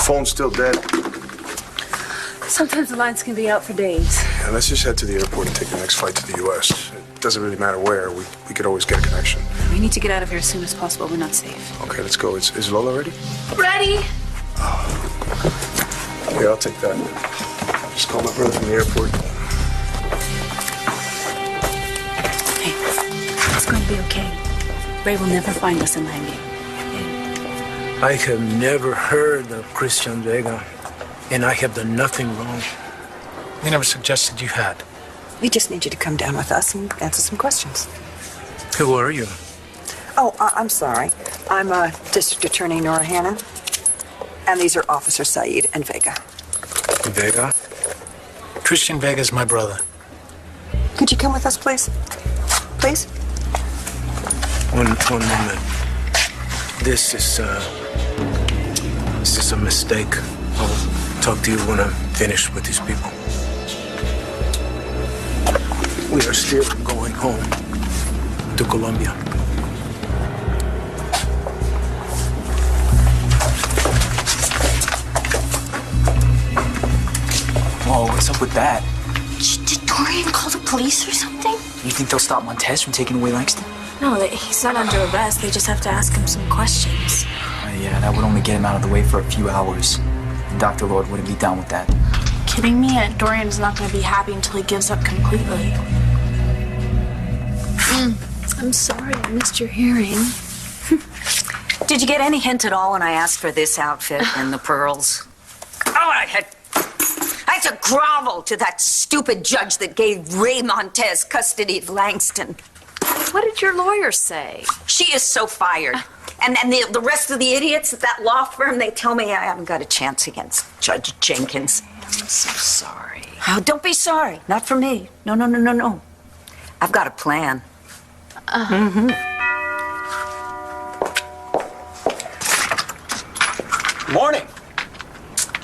phone's still dead. Sometimes the lines can be out for days. Yeah, let's just head to the airport and take the next flight to the U.S. It doesn't really matter where. We could always get a connection. We need to get out of here as soon as possible. We're not safe. Okay, let's go. Is Lola ready? Ready? Yeah, I'll take that. Just call my brother from the airport. Hey, it's going to be okay. Ray will never find us in landing. I have never heard of Christian Vega, and I have done nothing wrong. We never suggested you had. We just need you to come down with us and answer some questions. Who are you? Oh, I'm sorry. I'm District Attorney Nora Hannon, and these are Officer Saeed and Vega. Vega? Christian Vega's my brother. Could you come with us, please? Please? One moment. This is a mistake. I'll talk to you when I'm finished with these people. We are still going home to Colombia. Whoa, what's up with that? Did Dorian call the police or something? You think they'll stop Montez from taking away Langston? No, he's not under arrest. They just have to ask him some questions. Yeah, that would only get him out of the way for a few hours. And Dr. Lord wouldn't be down with that. Kidding me? Dorian's not going to be happy until he gives up completely. I'm sorry I missed your hearing. Did you get any hint at all when I asked for this outfit and the pearls? Oh, I had to grovel to that stupid judge that gave Ray Montez custody of Langston. What did your lawyer say? She is so fired. And the rest of the idiots at that law firm, they tell me I haven't got a chance against Judge Jenkins. I'm so sorry. Oh, don't be sorry. Not for me. No. I've got a plan. Morning.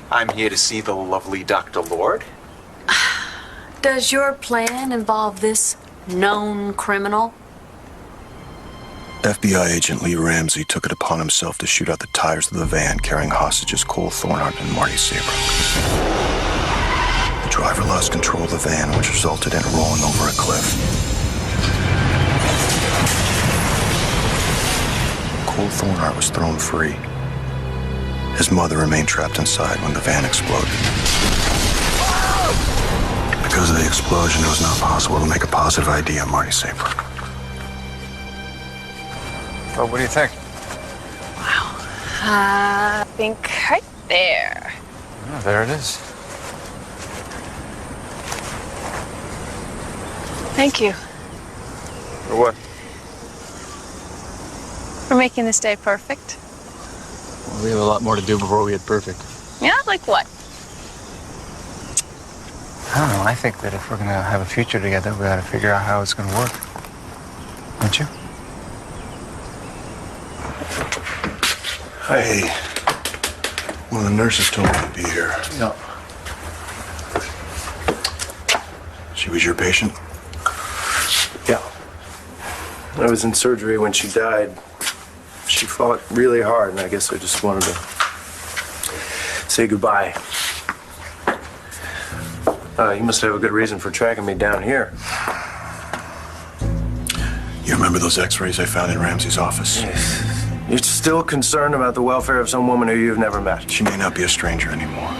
I'm here to see the lovely Dr. Lord. Does your plan involve this known criminal? FBI agent Lee Ramsey took it upon himself to shoot out the tires of the van carrying hostages Cole Thornhart and Marty Saybrook. The driver lost control of the van, which resulted in it rolling over a cliff. Cole Thornhart was thrown free. His mother remained trapped inside when the van exploded. Because of the explosion, it was not possible to make a positive ID on Marty Saybrook. Well, what do you think? Wow. I think right there. Oh, there it is. Thank you For what? for making this day perfect. Well, we have a lot more to do before we hit perfect. Yeah, like what? I don't know. I think that if we're going to have a future together, we got to figure out how it's going to work. Don't you? Hey, one of the nurses told me to be here. No. She was your patient? Yeah. I was in surgery when she died. She fought really hard, and I guess I just wanted to say goodbye. You must have a good reason for tracking me down here. You remember those x-rays I found in Ramsey's office? Yes. You're still concerned about the welfare of some woman who you've never met. She may not be a stranger anymore.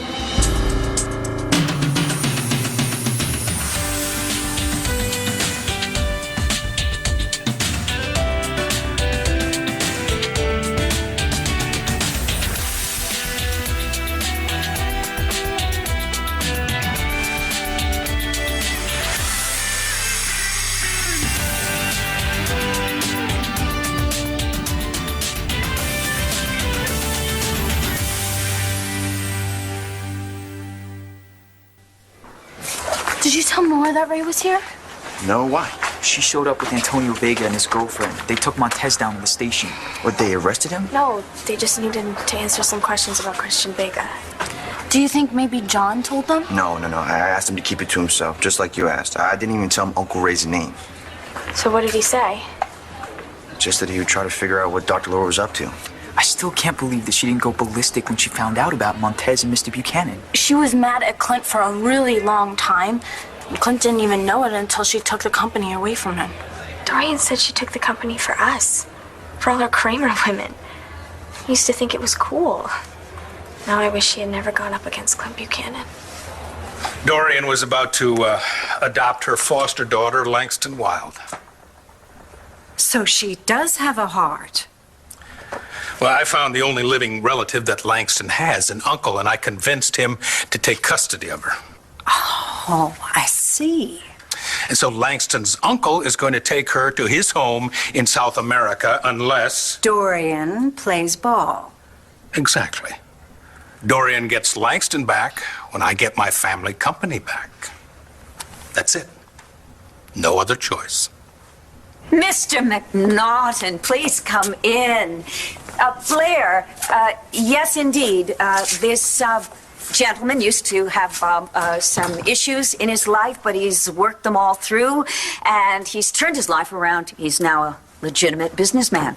Did you tell Nora that Ray was here? No, why? She showed up with Antonio Vega and his girlfriend. They took Montez down to the station. What, they arrested him? No, they just needed to answer some questions about Christian Vega. Do you think maybe John told them? No. I asked him to keep it to himself, just like you asked. I didn't even tell him Uncle Ray's name. So what did he say? Just that he would try to figure out what Dr. Lord was up to. I still can't believe that she didn't go ballistic when she found out about Montez and Mr. Buchanan. She was mad at Clint for a really long time. And Clint didn't even know it until she took the company away from him. Dorian said she took the company for us. For all her Kramer women. I used to think it was cool. Now I wish she had never gone up against Clint Buchanan. Dorian was about to adopt her foster daughter, Langston Wilde. So she does have a heart. Well, I found the only living relative that Langston has, an uncle, and I convinced him to take custody of her. Oh, I see. And so Langston's uncle is going to take her to his home in South America unless... Dorian plays ball. Exactly. Dorian gets Langston back when I get my family company back. That's it. No other choice. Mr. McNaughton, please come in. Blair, yes, indeed. This gentleman used to have some issues in his life, but he's worked them all through, and he's turned his life around. He's now a legitimate businessman.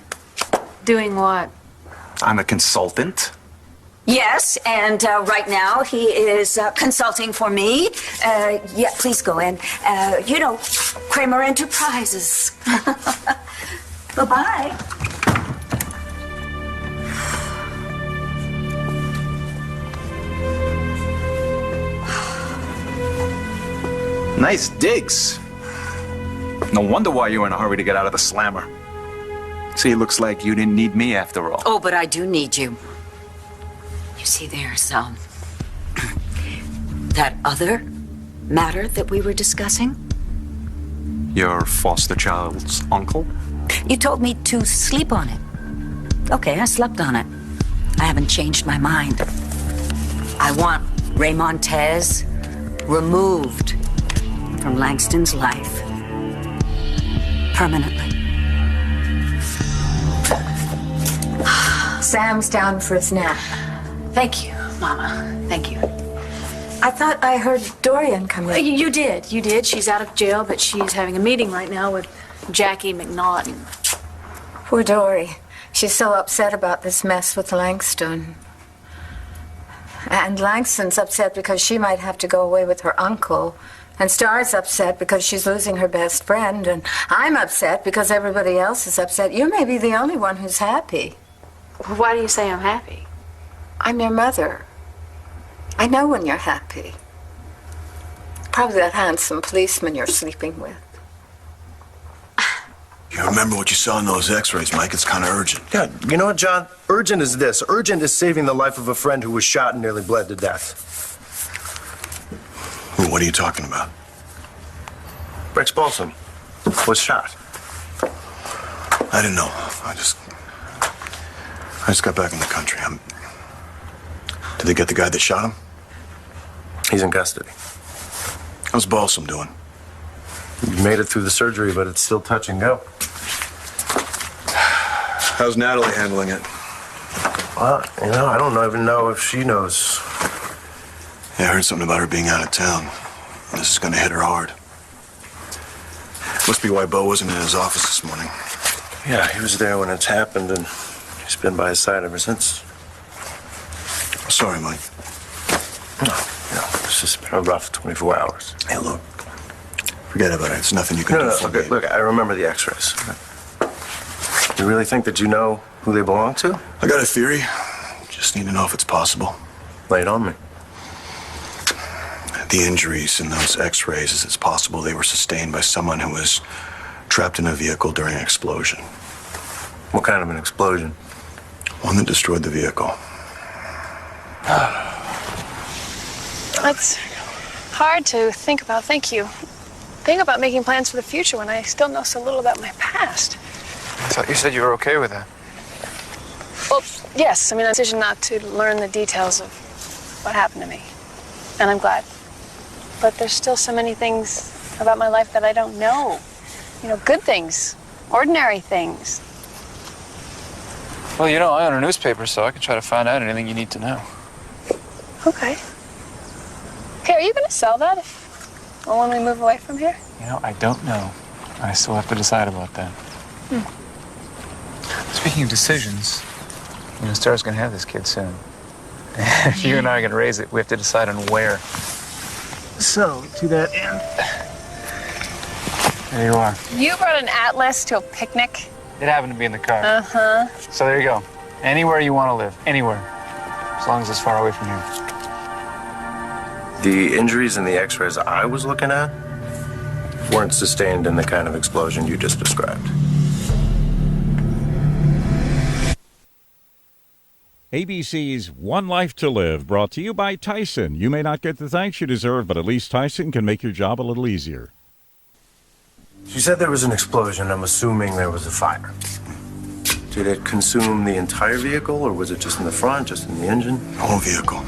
Doing what? I'm a consultant. Yes, and right now he is consulting for me. Yeah, please go in. You know, Kramer Enterprises. Bye-bye. Nice digs. No wonder why you were in a hurry to get out of the slammer. See, it looks like you didn't need me after all. Oh, but I do need you. You see, there's that other matter that we were discussing. Your foster child's uncle? You told me to sleep on it. Okay, I slept on it. I haven't changed my mind. I want Ray Montez removed from Langston's life permanently. Sam's down for his nap. Thank you, Mama. Thank you. I thought I heard Dorian come in. You did. You did. She's out of jail, but she's having a meeting right now with Jackie McNaughton. Poor Dory. She's so upset about this mess with Langston. And Langston's upset because she might have to go away with her uncle. And Star's upset because she's losing her best friend. And I'm upset because everybody else is upset. You may be the only one who's happy. Why do you say I'm happy? I'm your mother. I know when you're happy. Probably that handsome policeman you're sleeping with. You remember what you saw in those x-rays, Mike? It's kind of urgent. Yeah, you know what, John? Urgent is this. Urgent is saving the life of a friend who was shot and nearly bled to death. What are you talking about? Rex Balsam was shot. I didn't know. I just got back in the country. Did they get the guy that shot him? He's in custody. How's Balsam doing? You made it through the surgery, but it's still touch and go. How's Natalie handling it? Well, you know, I don't even know if she knows. Yeah, I heard something about her being out of town. This is gonna hit her hard. Must be why Bo wasn't in his office this morning. Yeah, he was there when it's happened, and he's been by his side ever since. Sorry, Mike. No, it's just been a rough 24 hours. Hey, look. Forget about it. It's nothing you can do for me. Look, I remember the x-rays. You really think that you know who they belong to? I got a theory. Just need to know if it's possible. Lay it on me. The injuries in those x-rays, is it's possible they were sustained by someone who was trapped in a vehicle during an explosion. What kind of an explosion? One that destroyed the vehicle. It's hard to think about, thank you. Think about making plans for the future when I still know so little about my past. I thought you said you were okay with that. Well, yes, I mean, a decision not to learn the details of what happened to me. And I'm glad. But there's still so many things about my life that I don't know. You know, good things, ordinary things. Well, you know, I own a newspaper, so I can try to find out anything you need to know. Okay. Okay, are you going to sell that when we move away from here? You know, I don't know. I still have to decide about that. Speaking of decisions, You know, Star's gonna have this kid soon. If you and I are gonna raise it, we have to decide on where. So, to that end, there you are. You brought an atlas to a picnic? It happened to be in the car. Uh-huh. So there you go. Anywhere you want to live, anywhere, as long as it's far away from here. The injuries in the x-rays I was looking at weren't sustained in the kind of explosion you just described. ABC's One Life to Live, brought to you by Tyson. You may not get the thanks you deserve, but at least Tyson can make your job a little easier. She said there was an explosion. I'm assuming there was a fire. Did it consume the entire vehicle, or was it just in the front, just in the engine? The whole vehicle.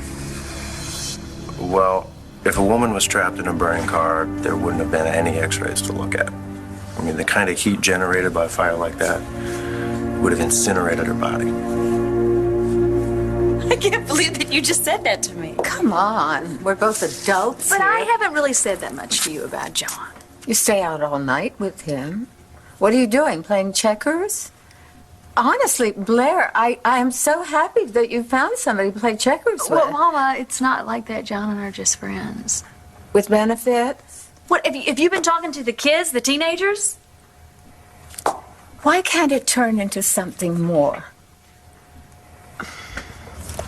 Well, if a woman was trapped in a burning car, there wouldn't have been any x-rays to look at. I mean, the kind of heat generated by a fire like that would have incinerated her body. I can't believe that you just said that to me. Come on, we're both adults. But here. I haven't really said that much to you about John. You stay out all night with him. What are you doing, playing checkers? Honestly, Blair, I am so happy that you found somebody to play checkers with. Well, Mama, it's not like that. John and I are just friends. With benefits? What, have you been talking to the kids, the teenagers? Why can't it turn into something more?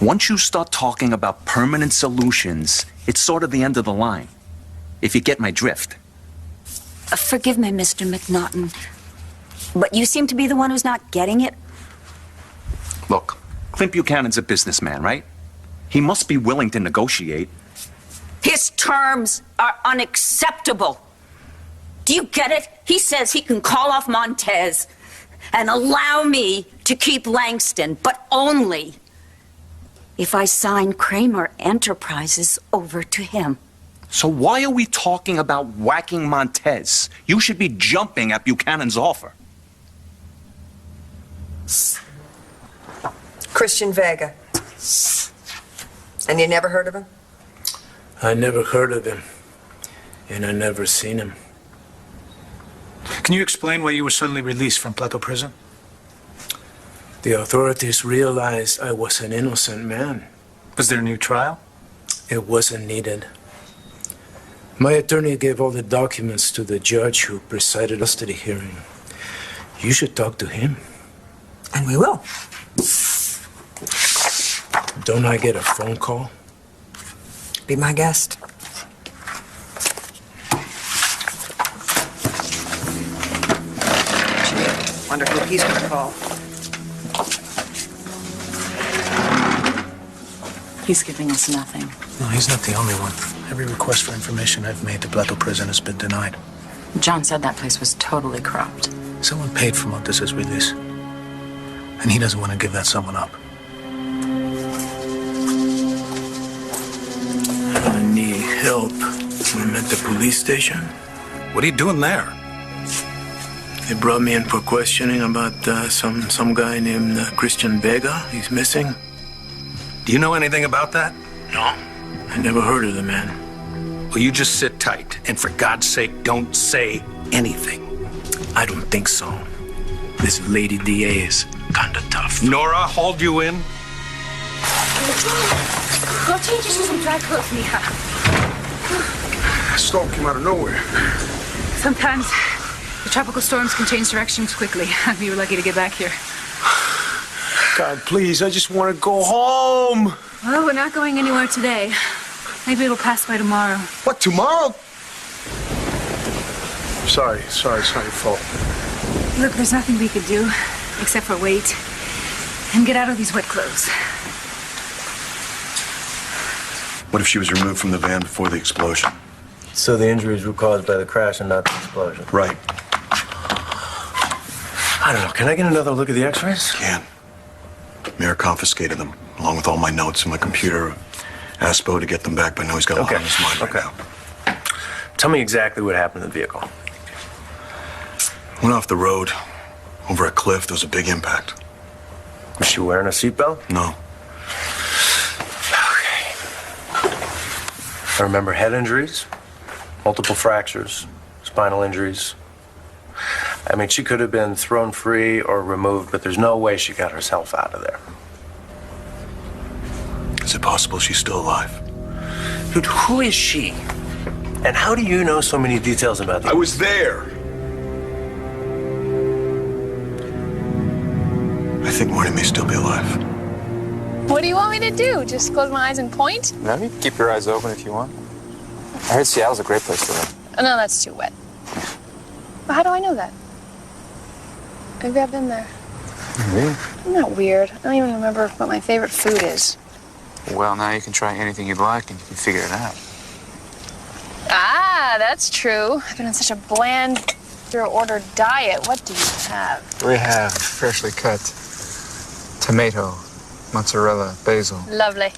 Once you start talking about permanent solutions, it's sort of the end of the line. If you get my drift. Forgive me, Mr. McNaughton, but you seem to be the one who's not getting it. Look, Clint Buchanan's a businessman, right? He must be willing to negotiate. His terms are unacceptable. Do you get it? He says he can call off Montez and allow me to keep Langston, but only if I sign Kramer Enterprises over to him. So why are we talking about whacking Montez? You should be jumping at Buchanan's offer. Christian Vega. And you never heard of him? I never heard of him, and I never seen him. Can you explain why you were suddenly released from Plateau Prison? The authorities realized I was an innocent man. Was there a new trial? It wasn't needed. My attorney gave all the documents to the judge who presided us to the hearing. You should talk to him. And we will. Don't I get a phone call? Be my guest. Gee, wonder who he's gonna call. He's giving us nothing. No, he's not the only one. Every request for information I've made to Plateau Prison has been denied. John said that place was totally corrupt. Someone paid for Montez's release. And he doesn't want to give that someone up. I need help. I'm at the police station. What are you doing there? They brought me in for questioning about some guy named Christian Vega. He's missing. Do you know anything about that? No, I never heard of the man. Well, you just sit tight, and for God's sake, don't say anything. I don't think so. This lady DA is kinda tough. Nora hauled you in? Go change into some dry clothes, Mija. Storm came out of nowhere. Sometimes the tropical storms can change directions quickly. We were lucky to get back here. God, please, I just want to go home. Well, we're not going anywhere today. Maybe it'll pass by tomorrow. What, tomorrow? Sorry, it's not your fault. Look, there's nothing we could do except for wait and get out of these wet clothes. What if she was removed from the van before the explosion? So the injuries were caused by the crash and not the explosion? Right. I don't know. Can I get another look at the x-rays? Can. Mayor confiscated them, along with all my notes and my computer. Asked Bo to get them back, but I know he's got a lot on his mind right now. Tell me exactly what happened to the vehicle. Went off the road, over a cliff. There was a big impact. Was she wearing a seatbelt? No. I remember head injuries, multiple fractures, spinal injuries. I mean, she could have been thrown free or removed, but there's no way she got herself out of there. Is it possible she's still alive? Dude, who is she? And how do you know so many details about this? I was there. I think Marty may still be alive. What do you want me to do? Just close my eyes and point? No, you can keep your eyes open if you want. I heard Seattle's a great place to live. Oh, no, that's too wet. Well, how do I know that? Maybe I've been there. Really? I'm not weird. I don't even remember what my favorite food is. Well, now you can try anything you'd like and you can figure it out. Ah, that's true. I've been on such a bland, ordered diet. What do you have? We have freshly cut tomato, mozzarella, basil. Lovely.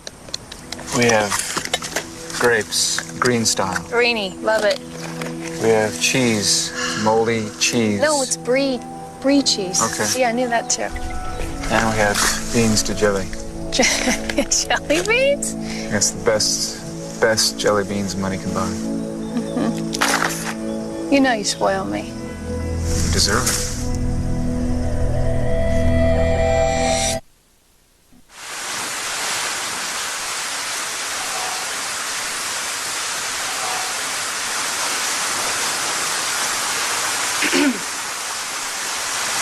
We have grapes, green style. Greeny, love it. We have cheese, moldy cheese. No, it's brie cheese. Okay. Yeah, I knew that too. And we have beans to jelly. Jelly beans? That's the best jelly beans money can buy. Mm-hmm. You know you spoil me. You deserve it.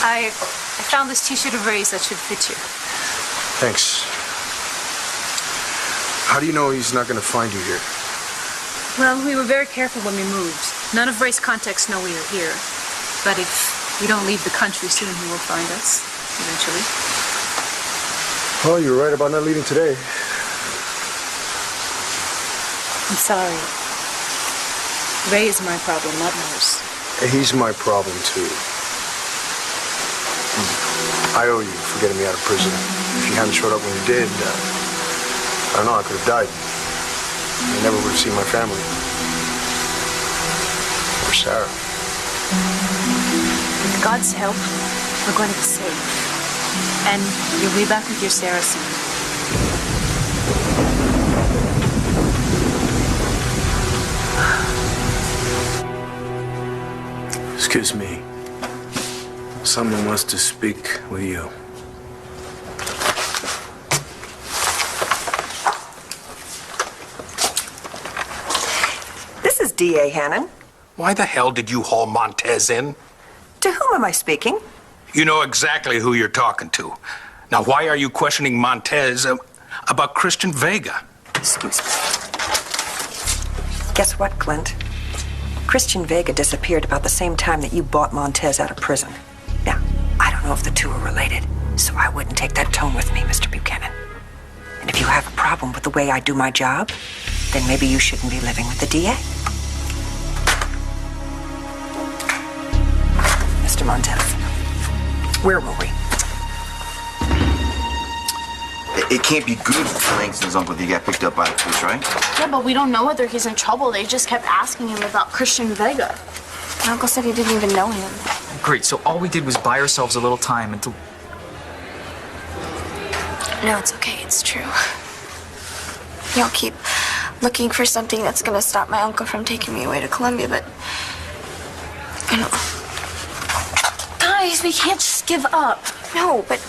I found this t-shirt of Ray's that should fit you. Thanks. How do you know he's not going to find you here? Well, we were very careful when we moved. None of Ray's contacts know we are here. But if we don't leave the country soon, he will find us, eventually. Well, you were right about not leaving today. I'm sorry. Ray is my problem, not yours. He's my problem, too. I owe you for getting me out of prison. If you hadn't showed up when you did, I don't know, I could have died. I never would have seen my family. Or Sarah. With God's help, we're going to be safe. And you'll be back with your Sarah soon. Excuse me. Someone wants to speak with you. This is D.A. Hannon. Why the hell did you haul Montez in? To whom am I speaking? You know exactly who you're talking to. Now, why are you questioning Montez about Christian Vega? Excuse me. Guess what, Clint? Christian Vega disappeared about the same time that you bought Montez out of prison. Now, I don't know if the two are related, so I wouldn't take that tone with me, Mr. Buchanan. And if you have a problem with the way I do my job, then maybe you shouldn't be living with the DA. Mr. Montez, where were we? It can't be good for Langston's uncle if he got picked up by the police, right? Yeah, but we don't know whether he's in trouble. They just kept asking him about Christian Vega. My uncle said he didn't even know him. Great, so all we did was buy ourselves a little time until... No, it's okay. It's true. I'll keep looking for something that's gonna stop my uncle from taking me away to Colombia, but... Guys, we can't just give up. No, but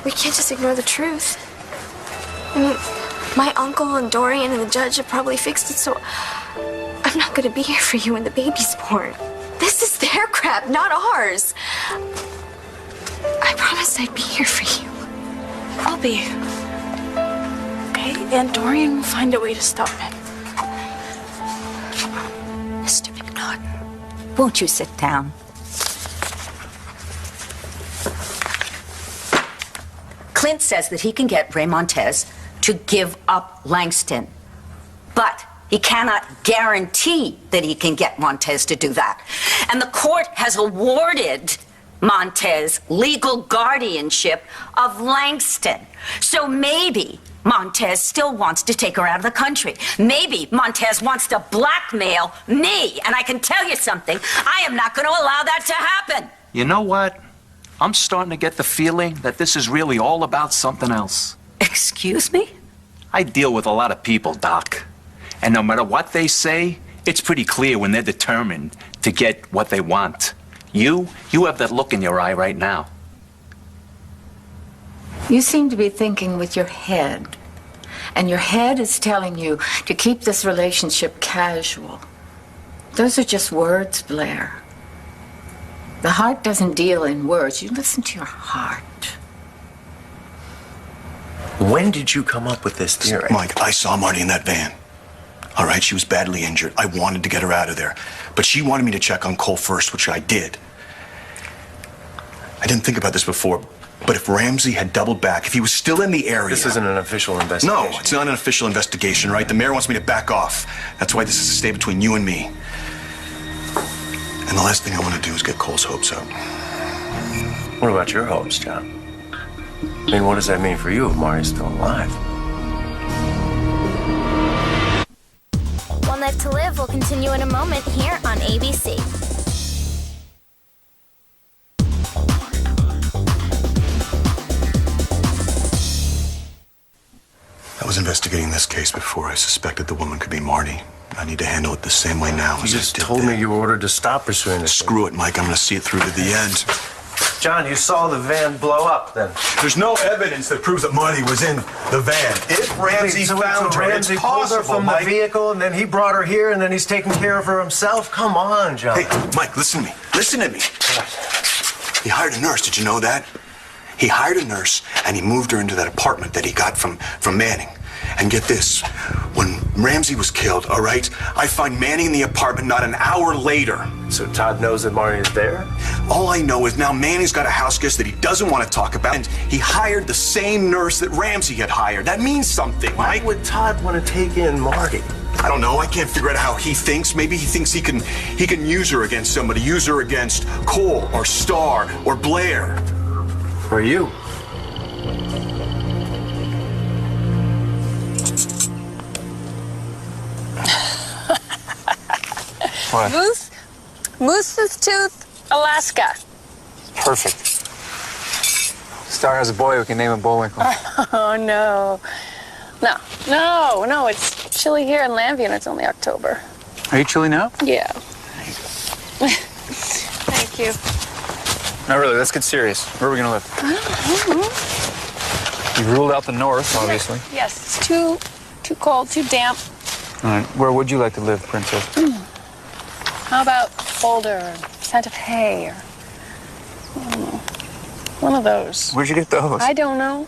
we can't just ignore the truth. I mean, my uncle and Dorian and the judge have probably fixed it, so I'm not gonna be here for you when the baby's born. This is their crap, not ours. I promised I'd be here for you. I'll be. Okay, and Dorian will find a way to stop him. Mr. McNaughton, won't you sit down? Clint says that he can get Ray Montez to give up Langston. But he cannot guarantee that he can get Montez to do that. And the court has awarded Montez legal guardianship of Langston. So maybe Montez still wants to take her out of the country. Maybe Montez wants to blackmail me. And I can tell you something, I am not going to allow that to happen. You know what? I'm starting to get the feeling that this is really all about something else. Excuse me? I deal with a lot of people, Doc. And no matter what they say, it's pretty clear when they're determined to get what they want. You have that look in your eye right now. You seem to be thinking with your head. And your head is telling you to keep this relationship casual. Those are just words, Blair. The heart doesn't deal in words. You listen to your heart. When did you come up with this theory? Mike, I saw Marty in that van. All right, she was badly injured. I wanted to get her out of there. But she wanted me to check on Cole first, which I did. I didn't think about this before, but if Ramsey had doubled back, if he was still in the area... This isn't an official investigation. No, it's not an official investigation, right? The mayor wants me to back off. That's why this is to stay between you and me. And the last thing I want to do is get Cole's hopes up. What about your hopes, John? I mean, what does that mean for you if Marty's still alive? One Life to Live will continue in a moment here on ABC. I was investigating this case before I suspected the woman could be Marty. I need to handle it the same way now as I did. You just told me you were ordered to stop pursuing this. Screw it, Mike. I'm going to see it through to the end. John, you saw the van blow up then. There's no evidence that proves that Marty was in the van. If Ramsey found her, Ramsey it's pulled her possible, from Mike. the vehicle, and then he brought her here, and then he's taking care of her himself. Come on, John. Hey, Mike, listen to me. Listen to me. He hired a nurse. Did you know that? He hired a nurse, and he moved her into that apartment that he got from Manning. And get this, when Ramsey was killed, all right, I find Manning in the apartment not an hour later. So Todd knows that Marty is there? All I know is now Manning's got a house guest that he doesn't want to talk about, and he hired the same nurse that Ramsey had hired. That means something, Why Mike. would Todd want to take in Marty? I don't know. I can't figure out how he thinks. Maybe he thinks he can use her against somebody, use her against Cole or Starr or Blair. Or you. What? Moose's Tooth, Alaska. Perfect. Star has a boy we can name him Bullwinkle. Oh, no. No, it's chilly here in Lambie and it's only October. Are you chilly now? Yeah. Thank you. No, really, let's get serious. Where are we gonna live? I don't know. You ruled out the north, obviously. Yes, it's too cold, too damp. All right, where would you like to live, Princess? How about Boulder or Santa Fe or, I don't know, one of those. Where'd you get those? I don't know,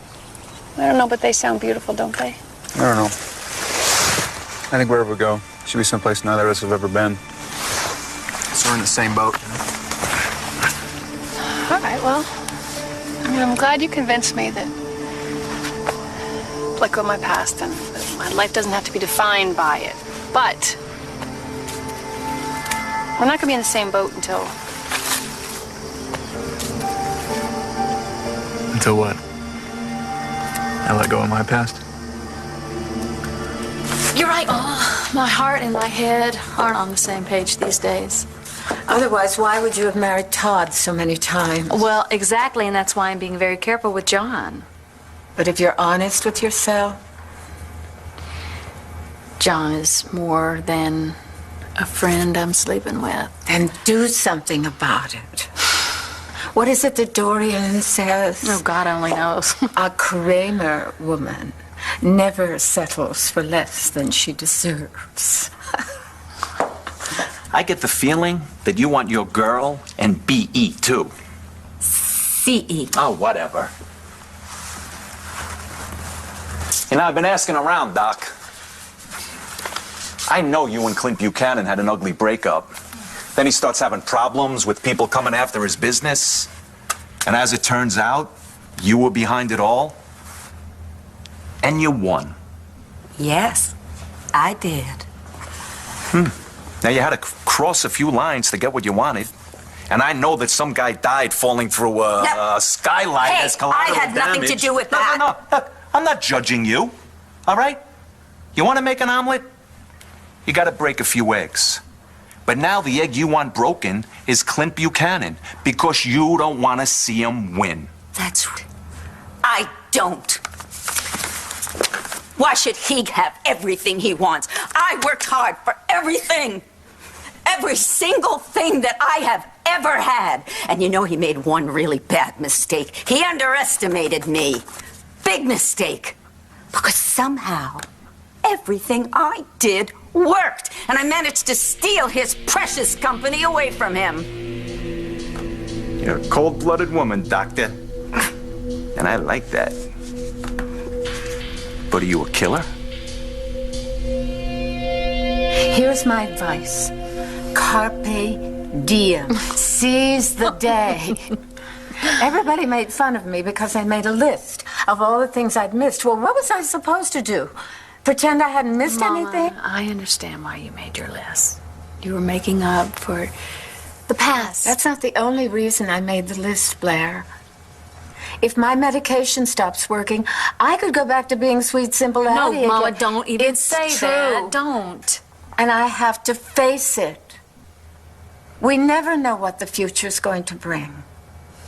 but they sound beautiful, don't they? I don't know. I think wherever we go, should be someplace neither of us have ever been. So we're in the same boat. All right, well, I'm glad you convinced me that let go of my past and that my life doesn't have to be defined by it. But we're not going to be in the same boat until... Until what? I let go of my past? You're right. Oh, my heart and my head aren't on the same page these days. Otherwise, why would you have married Todd so many times? Well, exactly, and that's why I'm being very careful with John. But if you're honest with yourself, John is more than a friend I'm sleeping with. then do something about it. What is it that Dorian says? Oh, God only knows. A Kramer woman never settles for less than she deserves. I get the feeling that you want your girl and BE too. CE. Oh, whatever. You know, I've been asking around, Doc. I know you and Clint Buchanan had an ugly breakup. Then he starts having problems with people coming after his business. And as it turns out, you were behind it all. And you won. Yes, I did. Now, you had to cross a few lines to get what you wanted. And I know that some guy died falling through a skylight Hey, as collateral I had nothing to damage. do with that. No. Look, I'm not judging you, all right? You want to make an omelet? You got to break a few eggs. But now the egg you want broken is Clint Buchanan because you don't want to see him win. That's right. I don't. Why should he have everything he wants? I worked hard for everything. Every single thing that I have ever had. And you know, he made one really bad mistake. He underestimated me. Big mistake. Because somehow, everything I did worked, and I managed to steal his precious company away from him. You're a cold-blooded woman, Doctor. And I like that. But are you a killer? Here's my advice. Carpe diem. Seize the day. Everybody made fun of me because I made a list of all the things I'd missed. Well, what was I supposed to do? Pretend I hadn't missed anything? I understand why you made your list. You were making up for the past. That's not the only reason I made the list, Blair. If my medication stops working, I could go back to being sweet, simple Addie again. No, Mama, don't even say true. that. Don't. And I have to face it. We never know what the future's going to bring.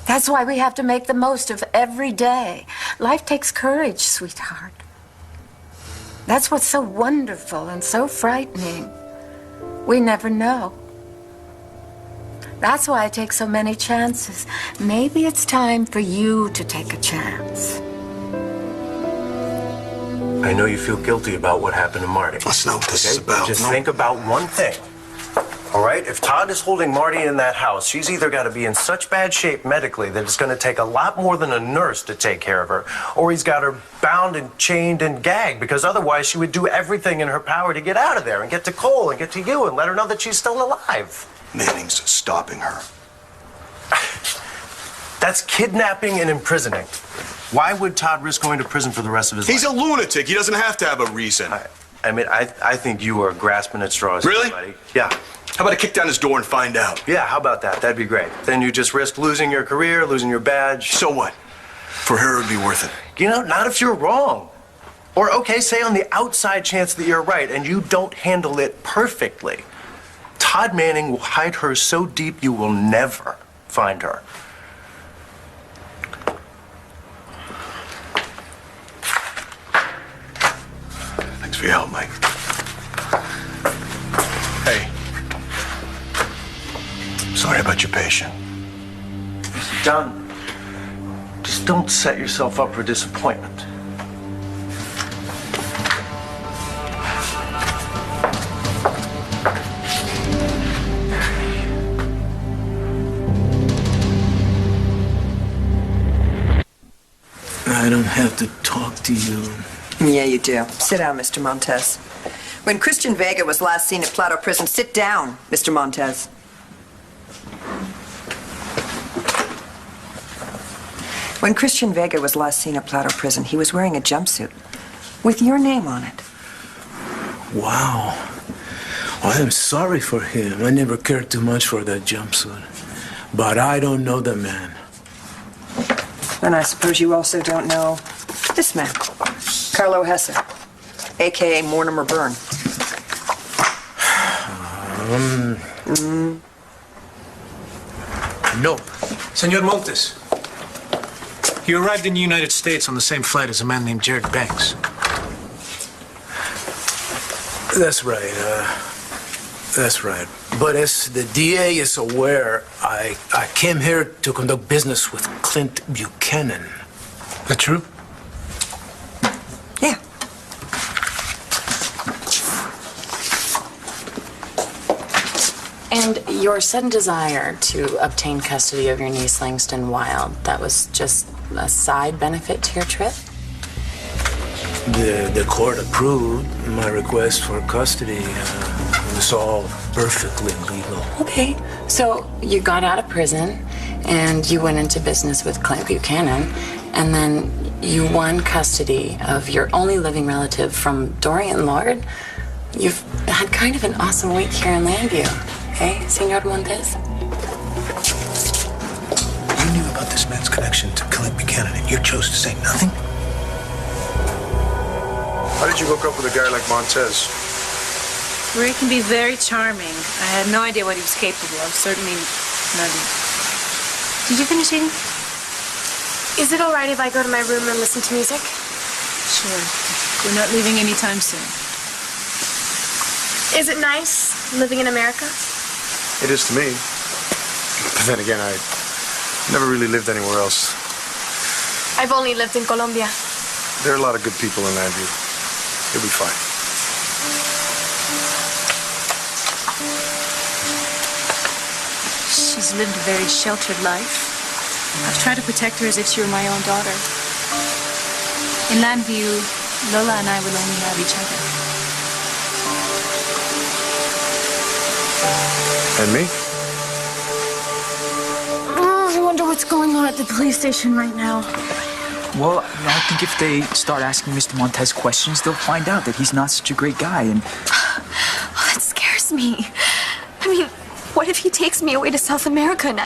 That's why we have to make the most of every day. Life takes courage, sweetheart. That's what's so wonderful and so frightening. We never know. That's why I take so many chances. Maybe it's time for you to take a chance. I know you feel guilty about what happened to Marty. That's not what this is about. Just think about one thing. All right? If Todd is holding Marty in that house, she's either got to be in such bad shape medically that it's going to take a lot more than a nurse to take care of her, or he's got her bound and chained and gagged, because otherwise she would do everything in her power to get out of there and get to Cole and get to you and let her know that she's still alive. Manning's stopping her. That's kidnapping and imprisoning. Why would Todd risk going to prison for the rest of his life? He's a lunatic. He doesn't have to have a reason. I think you are grasping at straws. Really? Buddy. Yeah. How about I kick down his door and find out? Yeah, how about that? That'd be great. Then you just risk losing your career, losing your badge. So what? For her, it'd be worth it. You know, not if you're wrong. Or, okay, say on the outside chance that you're right and you don't handle it perfectly. Todd Manning will hide her so deep you will never find her. Thanks for your help, Mike. Hey. Sorry about your patient. John, just don't set yourself up for disappointment. I don't have to talk to you. Yeah, you do. Sit down, Mr. Montez. When Christian Vega was last seen at Plato Prison, sit down, Mr. Montez. When Christian Vega was last seen at Plato Prison, he was wearing a jumpsuit with your name on it. Wow. Well, I'm sorry for him. I never cared too much for that jumpsuit. But I don't know the man. And I suppose you also don't know this man, Carlo Hesse, a.k.a. Mortimer Byrne. No. Senor Montes, you arrived in the United States on the same flight as a man named Jared Banks. That's right. That's right. But as the DA is aware, I came here to conduct business with Clint Buchanan. That true? Yeah. And your sudden desire to obtain custody of your niece Langston Wild, that was just a side benefit to your trip? The court approved my request for custody. It was all perfectly legal. Okay, so you got out of prison and you went into business with Clint Buchanan, and then you won custody of your only living relative from Dorian Lord. You've had kind of an awesome week here in Landview, eh, Senor Montes? You knew about this man's connection to Clint Buchanan and you chose to say nothing? How did you hook up with a guy like Montez? Ray can be very charming. I had no idea what he was capable of. Certainly none. Did you finish eating? Is it all right if I go to my room and listen to music? Sure. We're not leaving anytime soon. Is it nice living in America? It is to me. But then again, I never really lived anywhere else. I've only lived in Colombia. There are a lot of good people in Landview. You'll be fine. She's lived a very sheltered life. I've tried to protect her as if she were my own daughter. In Landview, Lola and I will only have each other. And me? I wonder what's going on at the police station right now. Well, I think if they start asking Mr. Montez questions, they'll find out that he's not such a great guy. And That scares me. I mean, what if he takes me away to South America and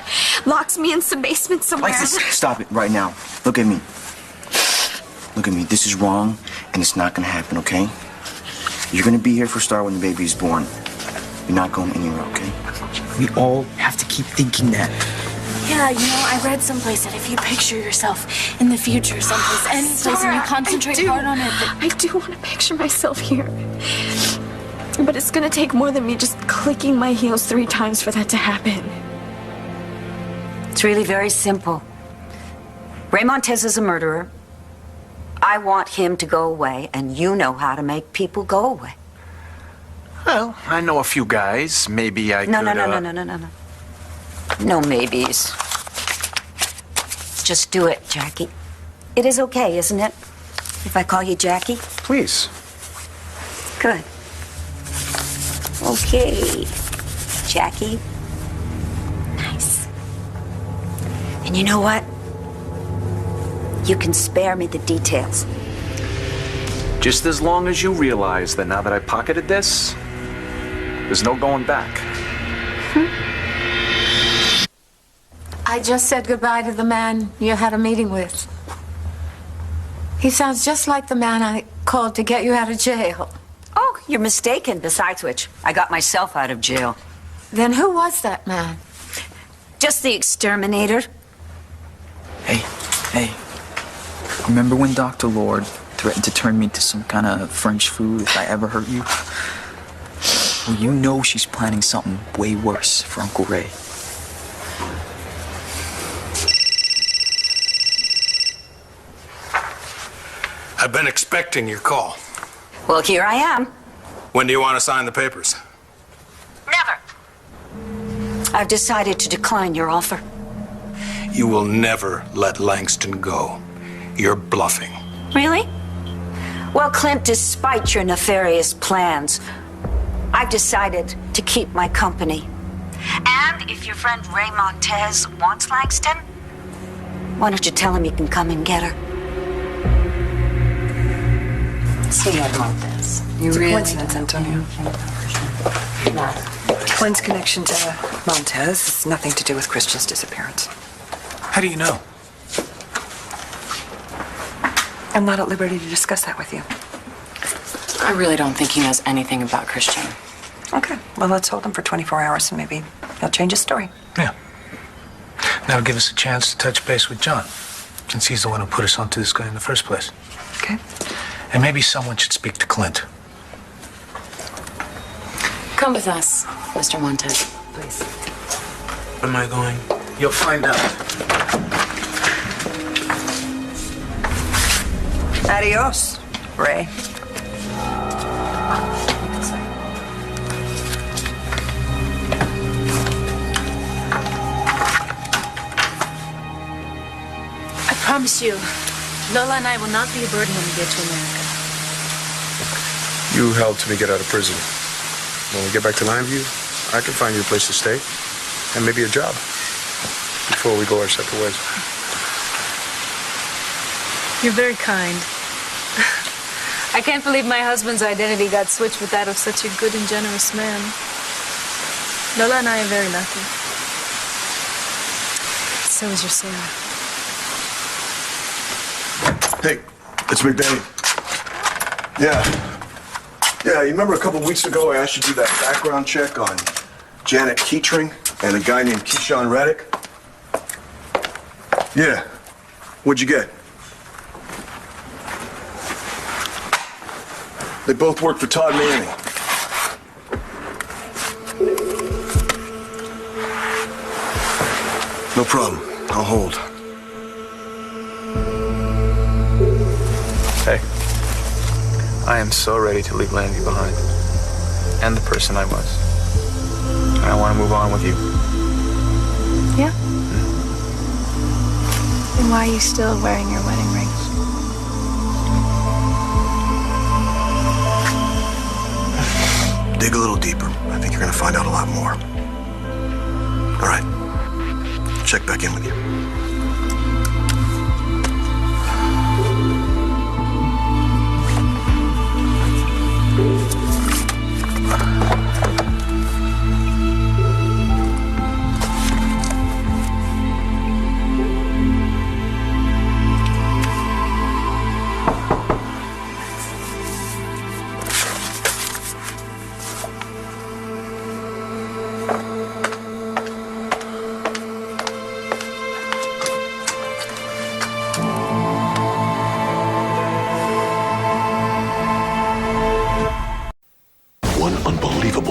locks me in some basement somewhere? Alexis, stop it right now. Look at me. Look at me. This is wrong, and it's not gonna happen, okay? You're gonna be here for Star when the baby is born. You're not going anywhere, okay? we all have to keep thinking that. Yeah, you know, I read someplace that if you picture yourself in the future someplace, any place, and you concentrate hard on it. I do want to picture myself here. But it's gonna take more than me just clicking my heels 3 times for that to happen. It's really very simple. Ray Montez is a murderer. I want him to go away, and you know how to make people go away. Well, I know a few guys. Maybe I No, could... no. No maybes. Just do it, Jackie. It is okay, isn't it? If I call you Jackie? Please. Good. Okay. Jackie. Nice. And you know what? You can spare me the details. Just as long as you realize that now that I pocketed this, there's no going back. I just said goodbye to the man you had a meeting with. He sounds just like the man I called to get you out of jail. Oh, you're mistaken. Besides which, I got myself out of jail. Then who was that man? Just the exterminator. Hey. Remember when Dr. Lord threatened to turn me into some kind of French food if I ever hurt you? Well, you know she's planning something way worse for Uncle Ray. I've been expecting your call. Well, here I am. When do you want to sign the papers? Never. I've decided to decline your offer. You will never let Langston go. You're bluffing. Really? Well, Clint, despite your nefarious plans, I've decided to keep my company. And if your friend Ray Montez wants Langston, why don't you tell him he can come and get her? Senor Montez. It's a coincidence, Antonio. Clint's connection to Montez has nothing to do with Christian's disappearance. How do you know? I'm not at liberty to discuss that with you. I really don't think he knows anything about Christian. Okay, well, let's hold him for 24 hours and maybe he'll change his story. Yeah. That'll give us a chance to touch base with John, since he's the one who put us onto this guy in the first place. Okay. And maybe someone should speak to Clint. Come with us, Mr. Montez, please. Am I going? You'll find out. Adios, Ray. I promise you, Lola and I will not be a burden when we get to America. You helped me get out of prison. When we get back to Landview, I can find you a place to stay and maybe a job before we go our separate ways. You're very kind. I can't believe my husband's identity got switched with that of such a good and generous man. Lola and I are very lucky. So is your Sarah. Hey, it's McDade. Yeah, you remember a couple weeks ago I asked you to do that background check on Janet Keatring and a guy named Keyshawn Reddick? Yeah. What'd you get? They both work for Todd Manning. No problem. I'll hold. Hey, I am so ready to leave Landview behind. And the person I was. And I want to move on with you. Yeah? Then why are you still wearing your wedding ring? Dig a little deeper. I think you're gonna find out a lot more. All right. Check back in with you.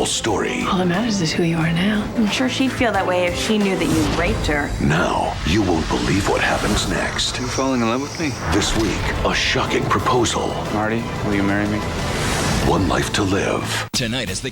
Story. All that matters is who you are now. I'm sure she'd feel that way if she knew that you raped her. Now, you won't believe what happens next. You falling in love with me? This week, a shocking proposal. Marty, will you marry me? One life to live. Tonight is the